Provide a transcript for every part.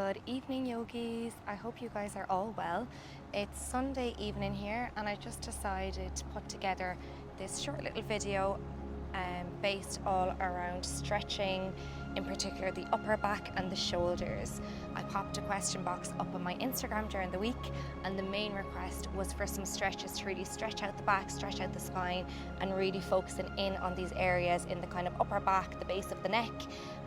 Good evening, yogis. I hope you guys are all well. It's Sunday evening here, and I just decided to put together this short little video based all around stretching, in particular the upper back and the shoulders. I popped a question box up on my Instagram during the week, and the main request was for some stretches to really stretch out the back, stretch out the spine, and really focusing in on these areas in the kind of upper back, the base of the neck,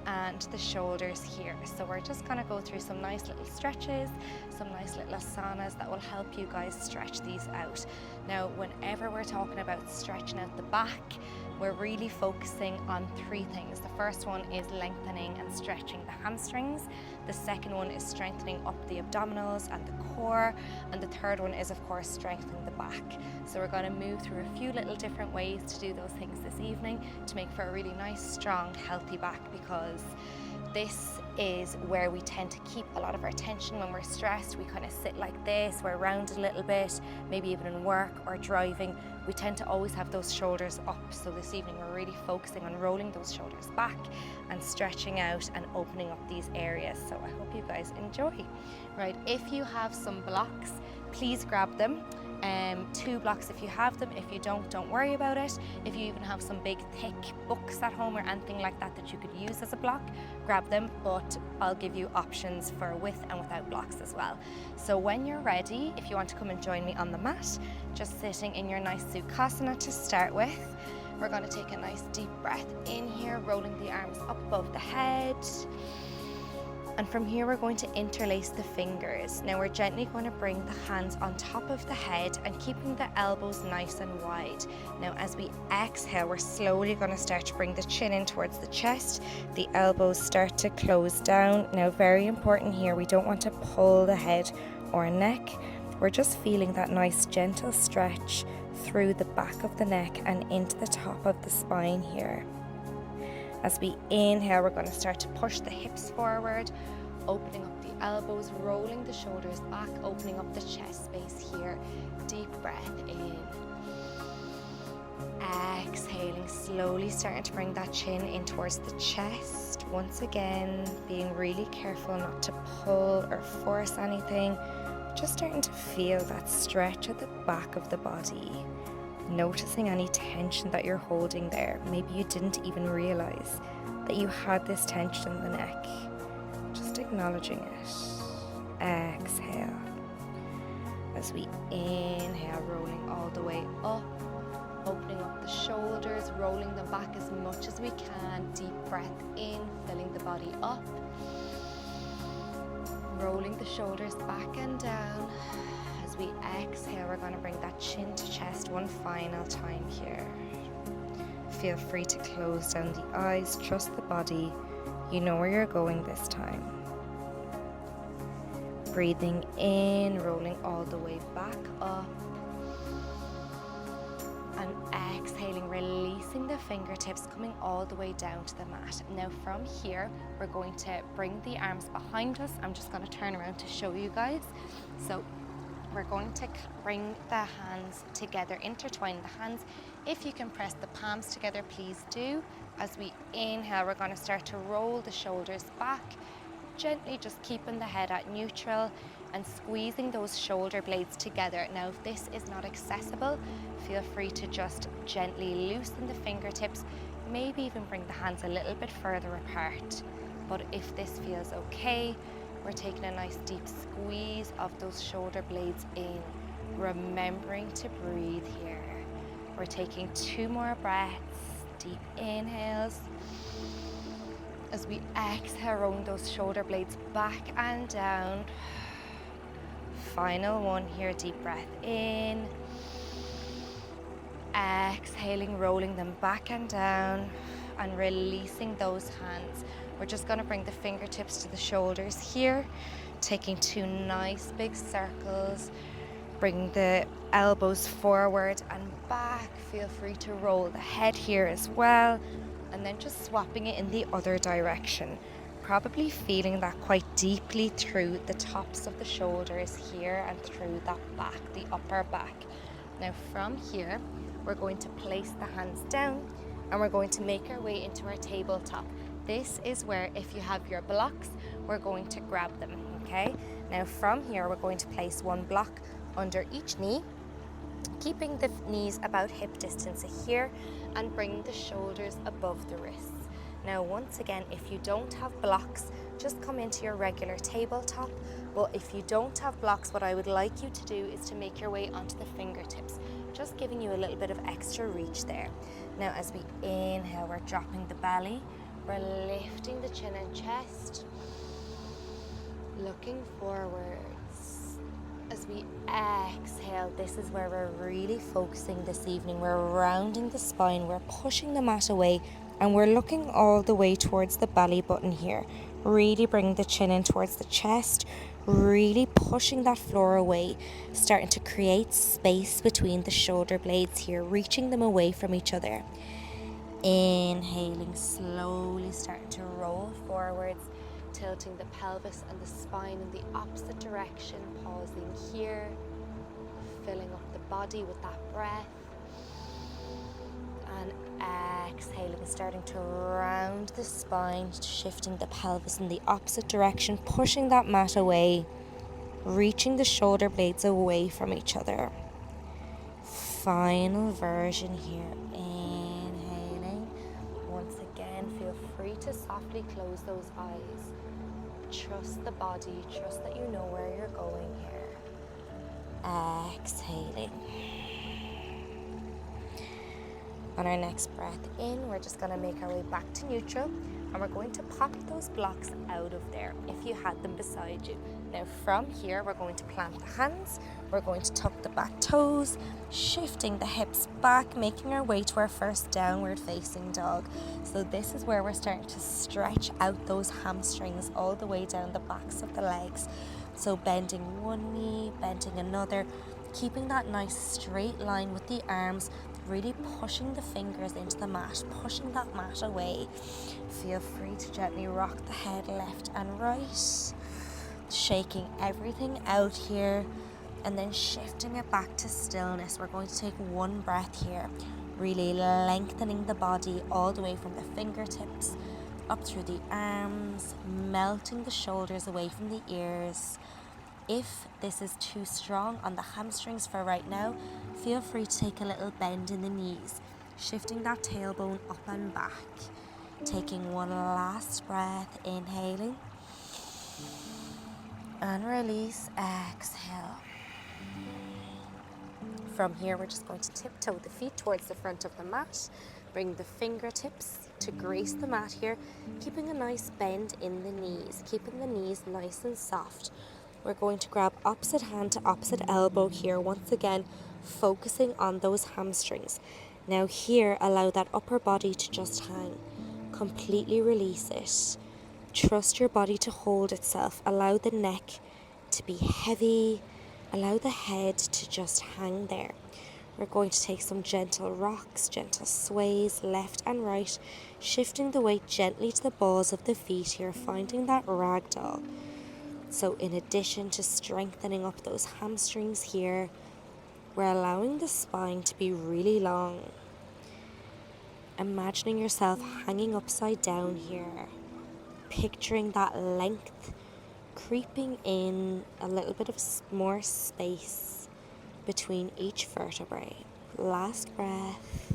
and the shoulders here. So we're just going to go through some nice little stretches, some nice little asanas that will help you guys stretch these out. Now, whenever we're talking about stretching out the back, we're really focusing on three things. The first one is lengthening and stretching the hamstrings. The second one is strengthening up the abdominals and the core. And the third one is, of course, strengthening the back. So we're going to move through a few little different ways to do those things this evening to make for a really nice, strong, healthy back, because this is where we tend to keep a lot of our tension when we're stressed. We kind of sit like this, we're rounded a little bit, maybe even in work or driving. We tend to always have those shoulders up. So this evening we're really focusing on rolling those shoulders back and stretching out and opening up these areas. So I hope you guys enjoy. Right, if you have some blocks, please grab them. 2 blocks if you have them. If you don't worry about it. If you even have some big thick books at home or anything like that that you could use as a block, grab them, but I'll give you options for with and without blocks as well. So when you're ready, if you want to come and join me on the mat, just sitting in your nice Sukhasana to start with, we're going to take a nice deep breath in here, rolling the arms up above the head. And from here, we're going to interlace the fingers. Now we're gently going to bring the hands on top of the head and keeping the elbows nice and wide. Now as we exhale, we're slowly going to start to bring the chin in towards the chest. The elbows start to close down. Now very important here, we don't want to pull the head or neck. We're just feeling that nice gentle stretch through the back of the neck and into the top of the spine here. As we inhale, we're going to start to push the hips forward, opening up the elbows, rolling the shoulders back, opening up the chest space here. Deep breath in. Exhaling, slowly starting to bring that chin in towards the chest. Once again, being really careful not to pull or force anything. Just starting to feel that stretch at the back of the body. Noticing any tension that you're holding there. Maybe you didn't even realize that you had this tension in the neck. Just acknowledging it. Exhale. As we inhale, rolling all the way up, opening up the shoulders, rolling them back as much as we can. Deep breath in, filling the body up. Rolling the shoulders back and down. As we exhale, we're going to bring that chin to chest one final time here. Feel free to close down the eyes, trust the body. You know where you're going this time. Breathing in, rolling all the way back up. And exhaling, releasing the fingertips, coming all the way down to the mat. Now from here, we're going to bring the arms behind us. I'm just going to turn around to show you guys. So we're going to bring the hands together, intertwine the hands. If you can press the palms together, please do. As we inhale, we're going to start to roll the shoulders back, gently just keeping the head at neutral and squeezing those shoulder blades together. Now, if this is not accessible, feel free to just gently loosen the fingertips, maybe even bring the hands a little bit further apart. But if this feels okay, we're taking a nice deep squeeze of those shoulder blades in, remembering to breathe here. We're taking 2 more breaths, deep inhales. As we exhale, rolling those shoulder blades back and down. Final one here, deep breath in. Exhaling, rolling them back and down and releasing those hands. We're just going to bring the fingertips to the shoulders here, taking 2 nice big circles. Bring the elbows forward and back. Feel free to roll the head here as well. And then just swapping it in the other direction. Probably feeling that quite deeply through the tops of the shoulders here and through that back, the upper back. Now from here, we're going to place the hands down and we're going to make our way into our tabletop. This is where, if you have your blocks, we're going to grab them, okay? Now from here, we're going to place one block under each knee, keeping the knees about hip distance here and bring the shoulders above the wrists. Now once again, if you don't have blocks, just come into your regular tabletop. But if you don't have blocks, what I would like you to do is to make your way onto the fingertips, just giving you a little bit of extra reach there. Now as we inhale, we're dropping the belly, we're lifting the chin and chest, looking forwards. As we exhale, this is where we're really focusing this evening. We're rounding the spine, we're pushing the mat away, and we're looking all the way towards the belly button here. Really bring the chin in towards the chest, really pushing that floor away, starting to create space between the shoulder blades here, reaching them away from each other. Inhaling, slowly starting to roll forwards, tilting the pelvis and the spine in the opposite direction, pausing here, filling up the body with that breath, and exhaling, starting to round the spine, shifting the pelvis in the opposite direction, pushing that mat away, reaching the shoulder blades away from each other. Final version here. Inhaling. Once again, feel free to softly close those eyes. Trust the body, trust that you know where you're going here. Exhaling. On our next breath in, we're just going to make our way back to neutral, and we're going to pop those blocks out of there if you had them beside you. Now from here, we're going to plant the hands, we're going to tuck the back toes, shifting the hips back, making our way to our first downward facing dog. So this is where we're starting to stretch out those hamstrings all the way down the backs of the legs. So bending one knee, bending another, keeping that nice straight line with the arms, really pushing the fingers into the mat, pushing that mat away. Feel free to gently rock the head left and right, shaking everything out here, and then shifting it back to stillness. We're going to take one breath here, really lengthening the body all the way from the fingertips up through the arms, melting the shoulders away from the ears. If this is too strong on the hamstrings for right now, feel free to take a little bend in the knees, shifting that tailbone up and back. Taking one last breath, inhaling, and release, exhale. From here, we're just going to tiptoe the feet towards the front of the mat, bring the fingertips to grace the mat here, keeping a nice bend in the knees, keeping the knees nice and soft. We're going to grab opposite hand to opposite elbow here, once again focusing on those hamstrings. Now here, allow that upper body to just hang. Completely release it. Trust your body to hold itself. Allow the neck to be heavy. Allow the head to just hang there. We're going to take some gentle rocks, gentle sways, left and right, shifting the weight gently to the balls of the feet here, finding that ragdoll. So in addition to strengthening up those hamstrings here, we're allowing the spine to be really long. Imagining yourself hanging upside down here, picturing that length, creeping in a little bit of more space between each vertebrae. Last breath.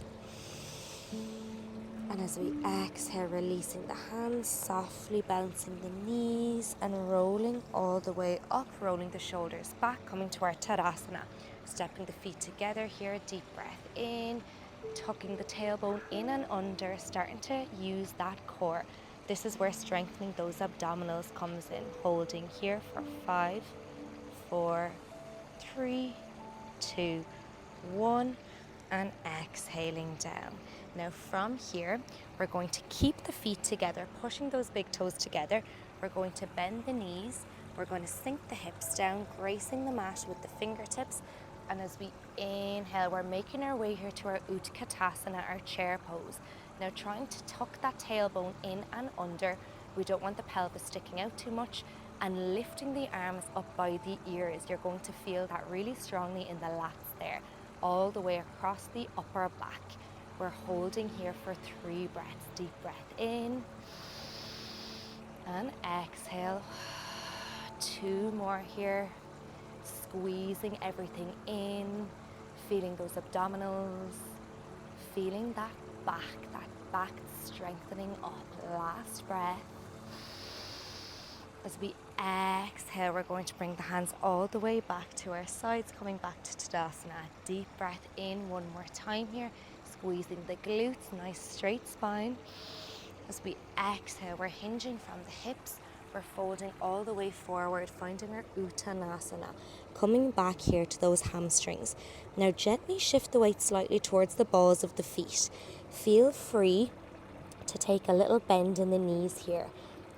And as we exhale, releasing the hands, softly bouncing the knees and rolling all the way up, rolling the shoulders back, coming to our Tadasana. Stepping the feet together here, deep breath in, tucking the tailbone in and under, starting to use that core. This is where strengthening those abdominals comes in. Holding here for 5, 4, 3, 2, 1, and exhaling down. Now from here, we're going to keep the feet together, pushing those big toes together. We're going to bend the knees. We're going to sink the hips down, gracing the mat with the fingertips. And as we inhale, we're making our way here to our Utkatasana, our chair pose. Now trying to tuck that tailbone in and under. We don't want the pelvis sticking out too much, and lifting the arms up by the ears. You're going to feel that really strongly in the lats there, all the way across the upper back. We're holding here for 3 breaths. Deep breath in And exhale. 2 more here. Squeezing everything in, feeling those abdominals, feeling that back strengthening up. Last breath. As we exhale, we're going to bring the hands all the way back to our sides, coming back to Tadasana. Deep breath in one more time here, squeezing the glutes, nice straight spine. As we exhale, we're hinging from the hips. We're folding all the way forward, finding our Uttanasana. Coming back here to those hamstrings. Now gently shift the weight slightly towards the balls of the feet. Feel free to take a little bend in the knees here.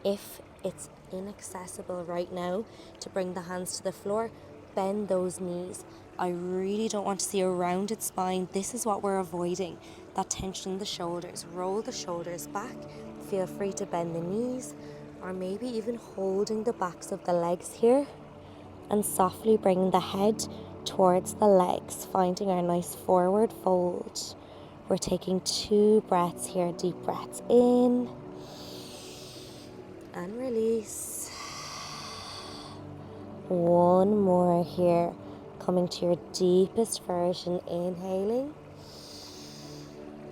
If it's inaccessible right now to bring the hands to the floor, bend those knees. I really don't want to see a rounded spine. This is what we're avoiding, that tension in the shoulders. Roll the shoulders back. Feel free to bend the knees, or maybe even holding the backs of the legs here and softly bringing the head towards the legs, finding our nice forward fold. We're taking 2 breaths here, deep breaths in and release. 1 more here, coming to your deepest version, inhaling.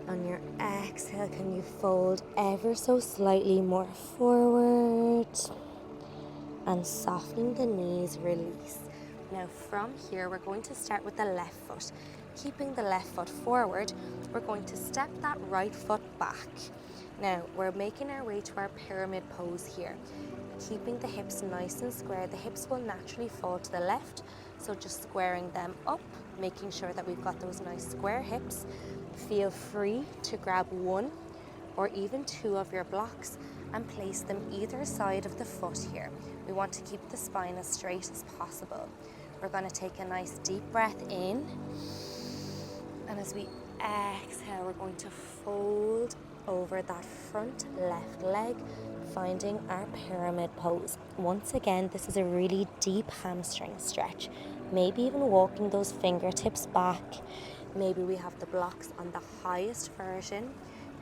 On your exhale, can you fold ever so slightly more forward and softening the knees, release. Now from here, we're going to start with the left foot. Keeping the left foot forward, we're going to step that right foot back. Now we're making our way to our pyramid pose here. Keeping the hips nice and square. The hips will naturally fall to the left, so just squaring them up, making sure that we've got those nice square hips. Feel free to grab 1 or even 2 of your blocks and place them either side of the foot here. We want to keep the spine as straight as possible. We're going to take a nice deep breath in, and as we exhale, we're going to fold over that front left leg, finding our pyramid pose. Once again, this is a really deep hamstring stretch. Maybe even walking those fingertips back. Maybe we have the blocks on the highest version.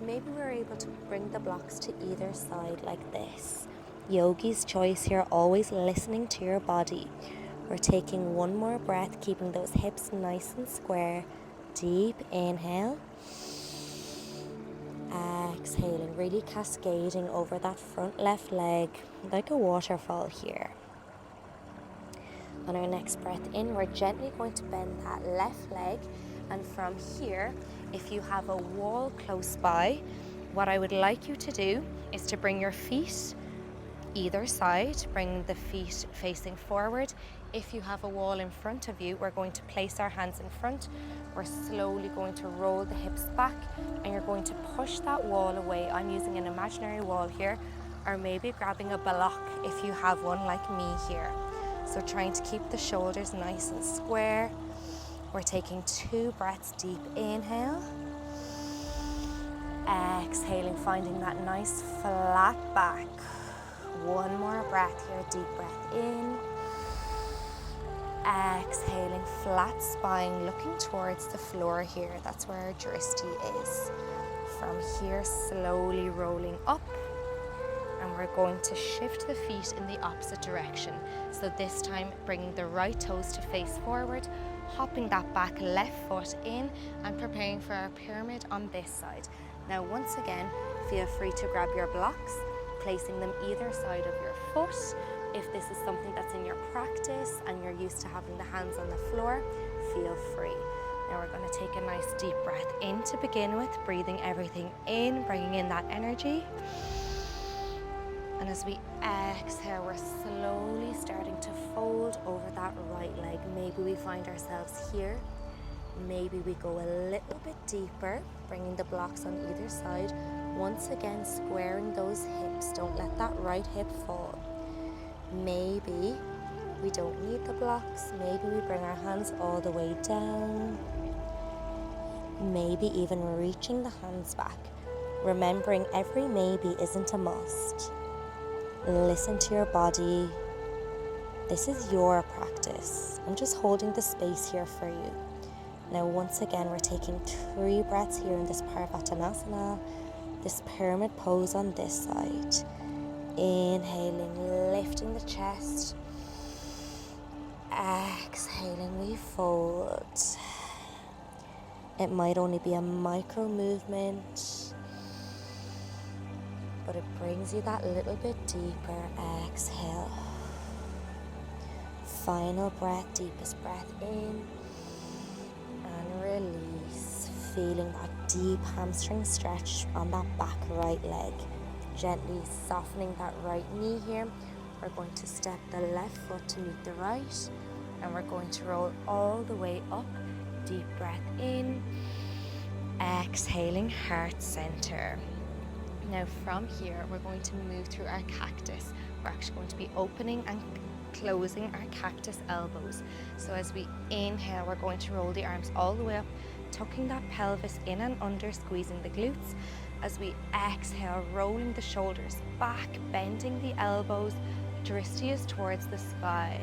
Maybe we're able to bring the blocks to either side like this. Yogi's choice here, always listening to your body. We're taking 1 more breath, keeping those hips nice and square. Deep inhale. Exhaling, really cascading over that front left leg like a waterfall here. On our next breath in, we're gently going to bend that left leg, and from here, if you have a wall close by, what I would like you to do is to bring your feet either side, bring the feet facing forward. If you have a wall in front of you, we're going to place our hands in front. We're slowly going to roll the hips back, and you're going to push that wall away. I'm using an imaginary wall here, or maybe grabbing a block if you have one like me here. So trying to keep the shoulders nice and square. We're taking 2 breaths, deep inhale. Exhaling, finding that nice flat back. 1 more breath here, deep breath in. Exhaling, flat spine, looking towards the floor here. That's where our drishti is. From here, slowly rolling up. And we're going to shift the feet in the opposite direction. So this time, bringing the right toes to face forward, hopping that back left foot in, and preparing for our pyramid on this side. Now, once again, feel free to grab your blocks, placing them either side of your foot. If this is something that's in your practice and you're used to having the hands on the floor, feel free. Now we're going to take a nice deep breath in to begin with, breathing everything in, bringing in that energy. And as we exhale, we're slowly starting to fold over that right leg. Maybe we find ourselves here. Maybe we go a little bit deeper, bringing the blocks on either side. Once again, squaring those hips. Don't let that right hip fall. Maybe we don't need the blocks. Maybe we bring our hands all the way down. Maybe even reaching the hands back. Remembering every maybe isn't a must. Listen to your body. This is your practice. I'm just holding the space here for you. Now, once again, we're taking 3 breaths here in this Parvattanasana, this pyramid pose on this side. Inhaling, lifting the chest. Exhaling, we fold. It might only be a micro movement, but it brings you that little bit deeper. Exhale. Final breath, deepest breath in and release. Feeling that deep hamstring stretch on that back right leg. Gently softening that right knee here. We're going to step the left foot to meet the right, and we're going to roll all the way up. Deep breath in. Exhaling, heart center. Now from here, we're going to move through our cactus. We're actually going to be opening and closing our cactus elbows. So as we inhale, we're going to roll the arms all the way up, tucking that pelvis in and under, squeezing the glutes. As we exhale, rolling the shoulders back, bending the elbows, dristias towards the sky.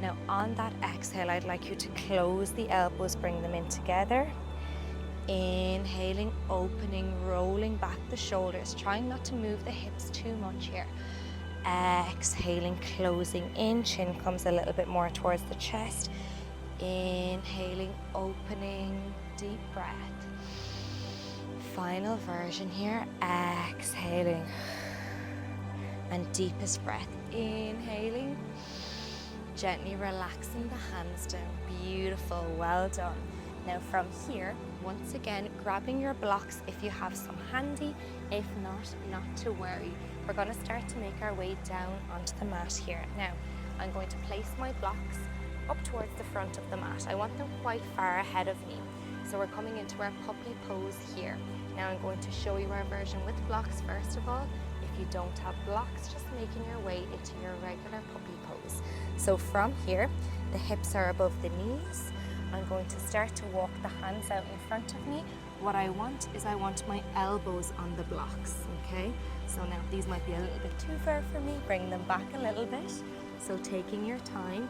Now on that exhale, I'd like you to close the elbows, bring them in together. Inhaling, opening, rolling back the shoulders, trying not to move the hips too much here. Exhaling, closing in, chin comes a little bit more towards the chest. Inhaling, opening, deep breath. Final version here, exhaling. And deepest breath, inhaling. Gently relaxing the hands down. Beautiful, well done. Now from here, once again, grabbing your blocks if you have some handy. If not to worry. We're going to start to make our way down onto the mat here. Now, I'm going to place my blocks up towards the front of the mat. I want them quite far ahead of me. So we're coming into our puppy pose here. Now I'm going to show you our version with blocks first of all. If you don't have blocks, just making your way into your regular puppy pose. So from here, the hips are above the knees. I'm going to start to walk the hands out in front of me. What I want is my elbows on the blocks, okay? So now these might be a little bit too far for me. Bring them back a little bit. So taking your time,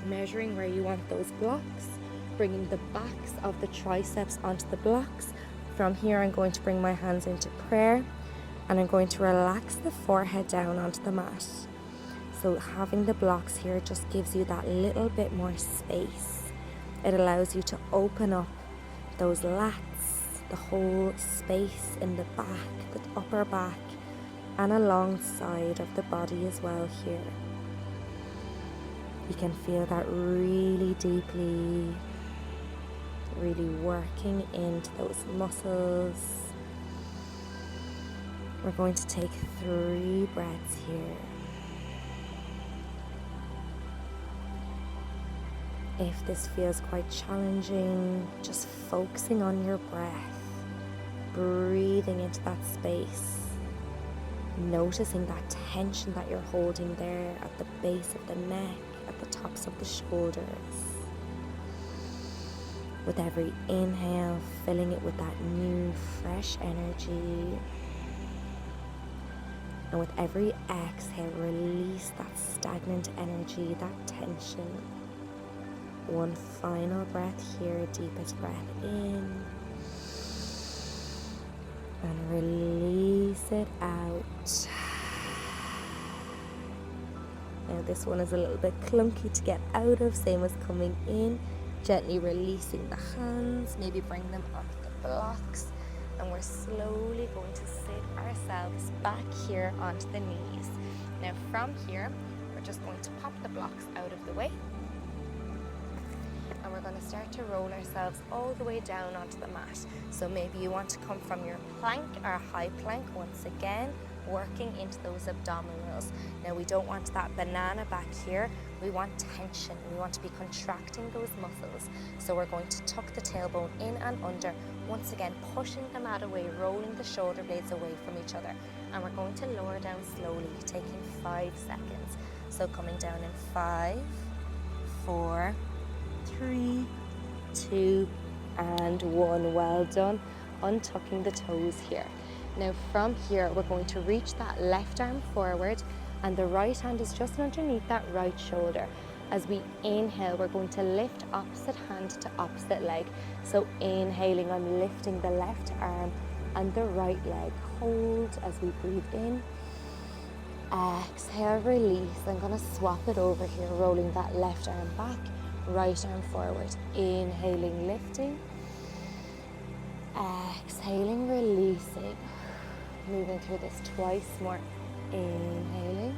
measuring where you want those blocks, bringing the backs of the triceps onto the blocks. From here, I'm going to bring my hands into prayer, and I'm going to relax the forehead down onto the mat. So having the blocks here just gives you that little bit more space. It allows you to open up those lats, the whole space in the back, the upper back, and alongside of the body as well here. You can feel that really deeply, really working into those muscles. We're going to take 3 breaths here. If this feels quite challenging, just focusing on your breath, breathing into that space, noticing that tension that you're holding there at the base of the neck, at the tops of the shoulders. With every inhale, filling it with that new, fresh energy. And with every exhale, release that stagnant energy, that tension. One final breath here, deepest breath in. And release it out. Now this one is a little bit clunky to get out of, same as coming in. Gently releasing the hands, maybe bring them onto the blocks. And we're slowly going to sit ourselves back here onto the knees. Now from here, we're just going to pop the blocks out of the way. And we're going to start to roll ourselves all the way down onto the mat. So maybe you want to come from your plank or high plank once again, working into those abdominals. Now we don't want that banana back here. We want tension. We want to be contracting those muscles. So we're going to tuck the tailbone in and under. Once again, pushing the mat away, rolling the shoulder blades away from each other. And we're going to lower down slowly, taking 5 seconds. So coming down in 5, 4, 3, 2, and 1. Well done. Untucking the toes here. Now from here, we're going to reach that left arm forward, and the right hand is just underneath that right shoulder. As we inhale, we're going to lift opposite hand to opposite leg. So inhaling, I'm lifting the left arm and the right leg. Hold as we breathe in. Exhale, release. I'm going to swap it over here, rolling that left arm back, right arm forward. Inhaling, lifting. Exhaling, releasing. Moving through this twice more. Inhaling.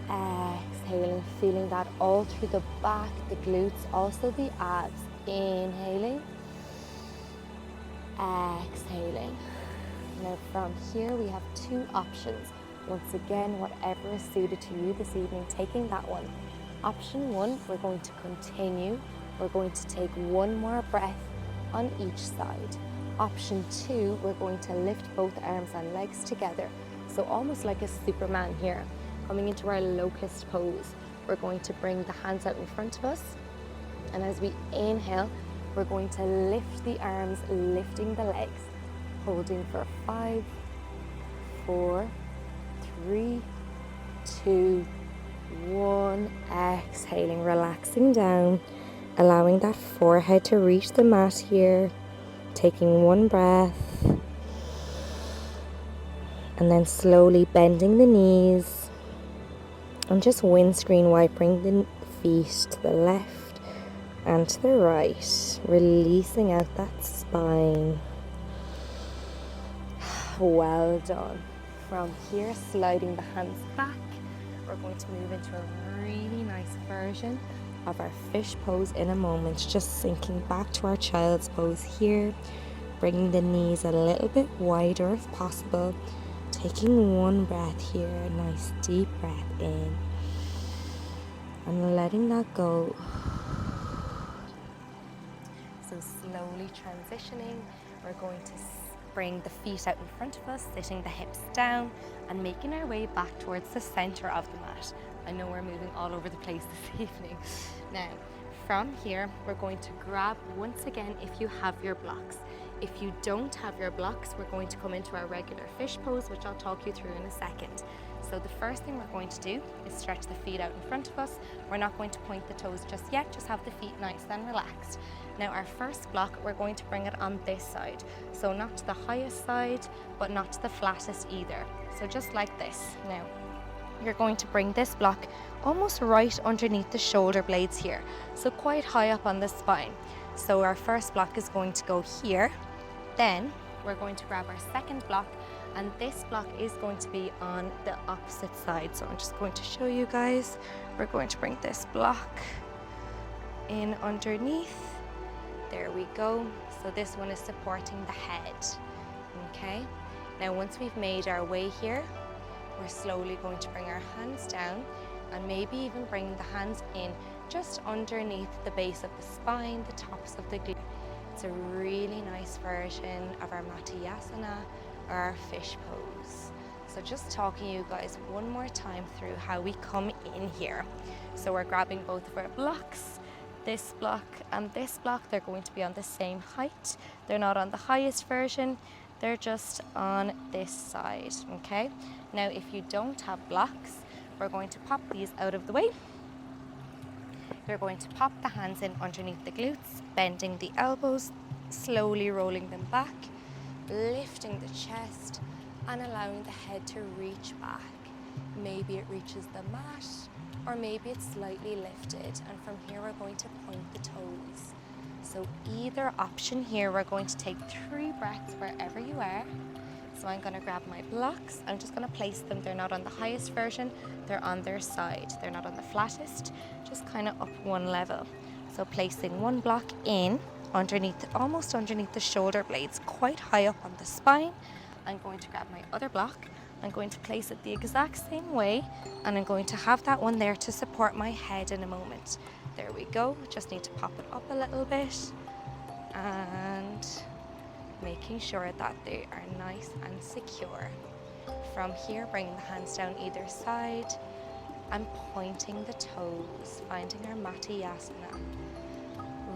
Exhaling, feeling that all through the back, the glutes, also the abs. Inhaling. Exhaling. Now from here we have two options. Once again, whatever is suited to you this evening, taking that one. Option one, we're going to continue. We're going to take one more breath on each side. Option two, we're going to lift both arms and legs together. So almost like a Superman here, coming into our locust pose. We're going to bring the hands out in front of us. And as we inhale, we're going to lift the arms, lifting the legs. Holding for 5, 4, 3, 2, 1. Exhaling, relaxing down, allowing that forehead to reach the mat here. Taking one breath. And then slowly bending the knees. And just windscreen wiping the feet to the left and to the right. Releasing out that spine. Well done. From here, sliding the hands back, we're going to move into a really nice version of our fish pose in a moment. Just sinking back to our child's pose here, bringing the knees a little bit wider if possible. Taking one breath here, a nice deep breath in, and letting that go. So slowly transitioning, we're going to bring the feet out in front of us, sitting the hips down and making our way back towards the center of the mat. I know we're moving all over the place this evening. Now, from here, we're going to grab once again if you have your blocks. If you don't have your blocks, we're going to come into our regular fish pose, which I'll talk you through in a second. So the first thing we're going to do is stretch the feet out in front of us. We're not going to point the toes just yet, just have the feet nice and relaxed. Now our first block, we're going to bring it on this side. So not to the highest side, but not to the flattest either. So just like this. Now, you're going to bring this block almost right underneath the shoulder blades here. So quite high up on the spine. So our first block is going to go here. Then we're going to grab our second block, and this block is going to be on the opposite side. So I'm just going to show you guys. We're going to bring this block in underneath. There we go. So this one is supporting the head. Okay. Now once we've made our way here, we're slowly going to bring our hands down and maybe even bring the hands in just underneath the base of the spine, the tops of the glutes. It's a really nice version of our Matayasana or our fish pose. So just talking you guys one more time through how we come in here. So we're grabbing both of our blocks. This block and this block, they're going to be on the same height. They're not on the highest version, they're just on this side, okay? Now, if you don't have blocks, we're going to pop these out of the way. You're going to pop the hands in underneath the glutes, bending the elbows, slowly rolling them back, lifting the chest and allowing the head to reach back. Maybe it reaches the mat, or maybe it's slightly lifted, and from here we're going to point the toes. So either option here, we're going to take 3 breaths wherever you are. So I'm going to grab my blocks, I'm just going to place them, they're not on the highest version, they're on their side, they're not on the flattest, just kind of up one level. So placing one block in underneath, almost underneath the shoulder blades, quite high up on the spine. I'm going to grab my other block, I'm going to place it the exact same way, and I'm going to have that one there to support my head in a moment. There we go, just need to pop it up a little bit, and making sure that they are nice and secure. From here, bringing the hands down either side and pointing the toes, finding our Matayasana.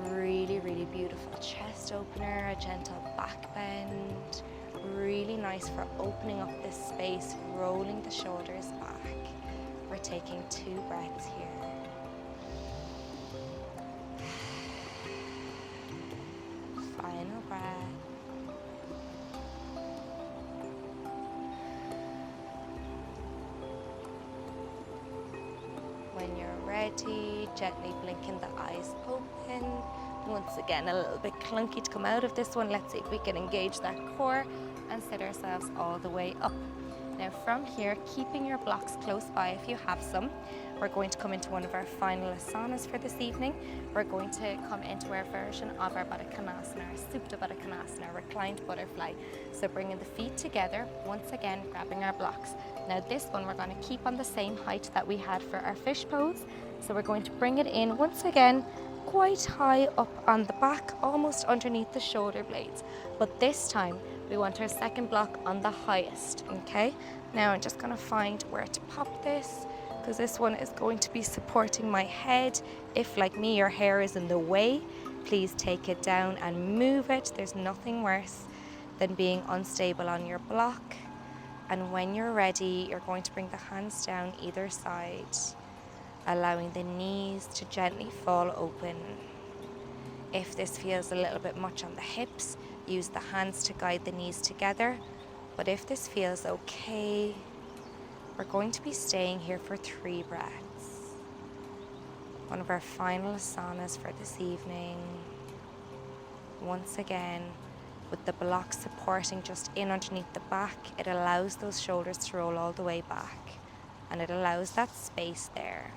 Really, really beautiful chest opener, a gentle back bend. Really nice for opening up this space, rolling the shoulders back. We're taking 2 breaths here. Final breath. ready, gently blinking the eyes open. Once again, a little bit clunky to come out of this one. Let's see if we can engage that core and sit ourselves all the way up. Now from here, keeping your blocks close by if you have some, we're going to come into one of our final asanas for this evening. We're going to come into our version of our Baddha Konasana, our Supta Baddha Konasana, reclined butterfly. So bringing the feet together, once again, grabbing our blocks. Now this one, we're going to keep on the same height that we had for our fish pose. So we're going to bring it in once again, quite high up on the back, almost underneath the shoulder blades. But this time, we want our second block on the highest, okay? Now I'm just gonna find where to pop this, because this one is going to be supporting my head. If, like me, your hair is in the way, please take it down and move it. There's nothing worse than being unstable on your block. And when you're ready, you're going to bring the hands down either side, allowing the knees to gently fall open. If this feels a little bit much on the hips, use the hands to guide the knees together. But if this feels okay, we're going to be staying here for 3 breaths. One of our final asanas for this evening. Once again, with the block supporting just in underneath the back, it allows those shoulders to roll all the way back, and it allows that space there.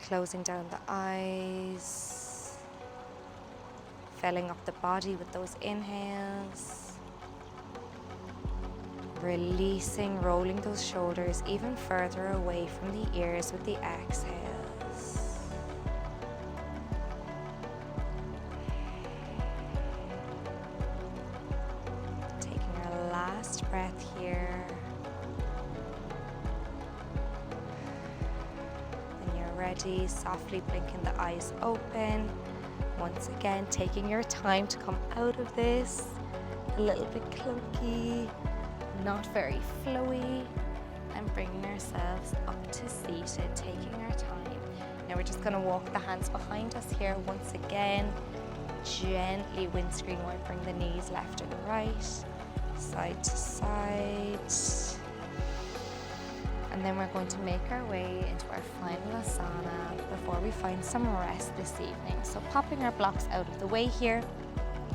Closing down the eyes, filling up the body with those inhales, releasing, rolling those shoulders even further away from the ears with the exhales. Taking our last breath here. Ready, softly blinking the eyes open. Once again, taking your time to come out of this. A little bit clunky, not very flowy, and bringing ourselves up to seated, taking our time. Now we're just going to walk the hands behind us here once again. Gently windscreen wiping the knees left and right, side to side. And then we're going to make our way into our final asana before we find some rest this evening. So popping our blocks out of the way here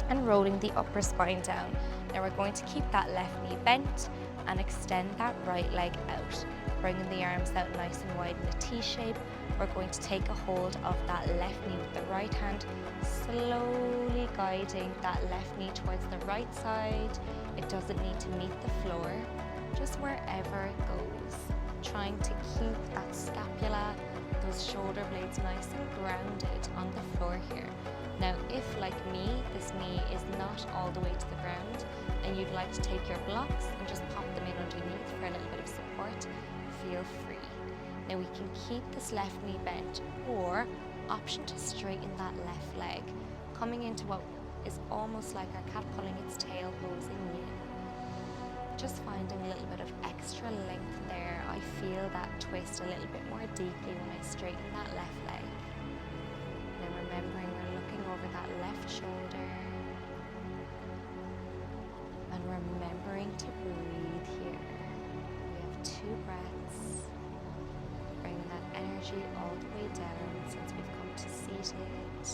and rolling the upper spine down. Now we're going to keep that left knee bent and extend that right leg out. Bringing the arms out nice and wide in a T shape. We're going to take a hold of that left knee with the right hand, slowly guiding that left knee towards the right side. It doesn't need to meet the floor, just wherever it goes. Trying to keep that scapula, those shoulder blades nice and grounded on the floor here. Now, if like me, this knee is not all the way to the ground and you'd like to take your blocks and just pop them in underneath for a little bit of support, feel free. Now we can keep this left knee bent, or option to straighten that left leg, coming into what is almost like our cat pulling its tail pose in yin. Just finding a little bit of extra length there. I feel that twist a little bit more deeply when I straighten that left leg. Then remembering we're looking over that left shoulder and remembering to breathe here. We have 2 breaths, bringing that energy all the way down since we've come to seated,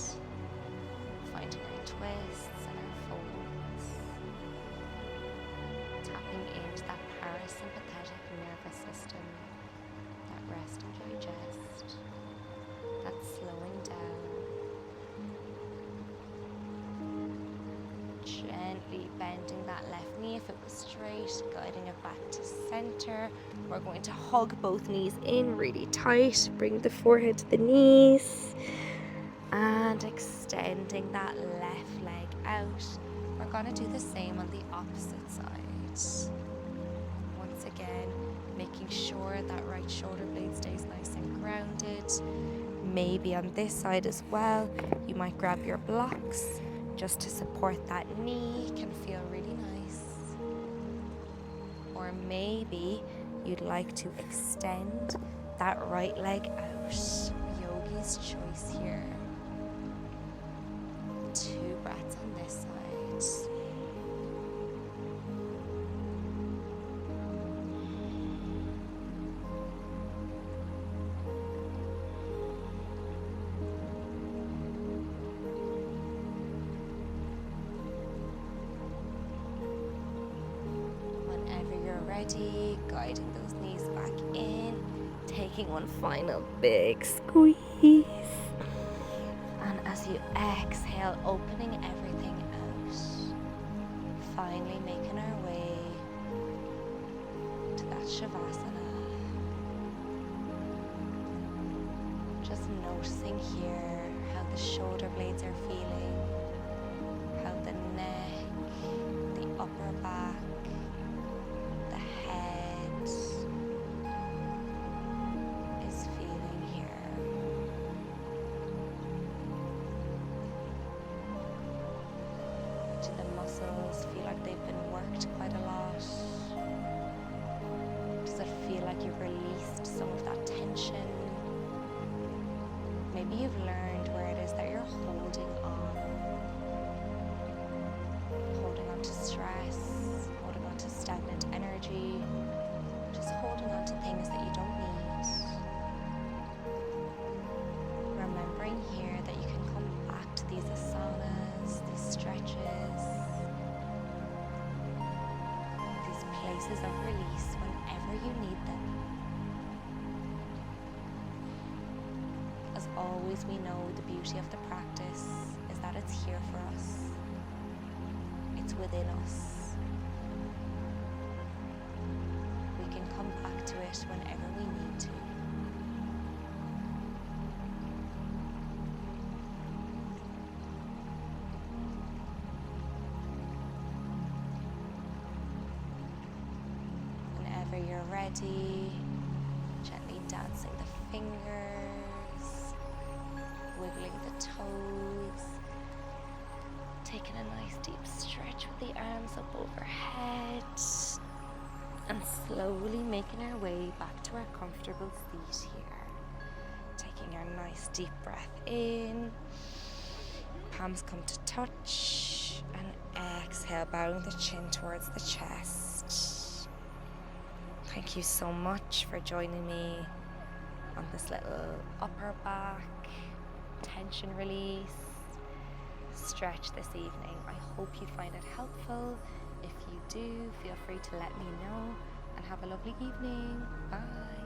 finding our twists and our folds. Tapping into that parasympathetic nervous system, that rest and digest, that slowing down. Gently bending that left knee if it was straight, guiding it back to center. We're going to hug both knees in really tight, bring the forehead to the knees, and extending that left leg out. We're going to do the same on the opposite side. Once again, making sure that right shoulder blade stays nice and grounded. Maybe on this side as well, you might grab your blocks just to support that knee. Can feel really nice. Or maybe you'd like to extend that right leg out. Yogi's choice here. 2 breaths on this side. ready, guiding those knees back in, taking one final big squeeze. And as you exhale, opening everything out, finally making our way to that Shavasana. Just noticing here how the shoulder blades are feeling, how the neck, the upper back, the head is feeling here. Do the muscles feel like they've been worked quite a lot? Does it feel like you've released some of that tension? Maybe you've learned where it is that you're holding on to stress, holding on to stagnant energy, just holding on to things that you don't need. Remembering here that you can come back to these asanas, these stretches, these places of release whenever you need them. As always, we know the beauty of the practice is that it's here for us. It's within us. We can come back to it whenever we need to. Whenever you're ready, gently dancing the fingers, wiggling the toes, taking a nice deep stretch with the arms up overhead, and slowly making our way back to our comfortable seat here. Taking our nice deep breath in, palms come to touch, and exhale, bowing the chin towards the chest. Thank you so much for joining me on this little upper back tension release stretch this evening. I hope you find it helpful. If you do, feel free to let me know, and have a lovely evening. Bye.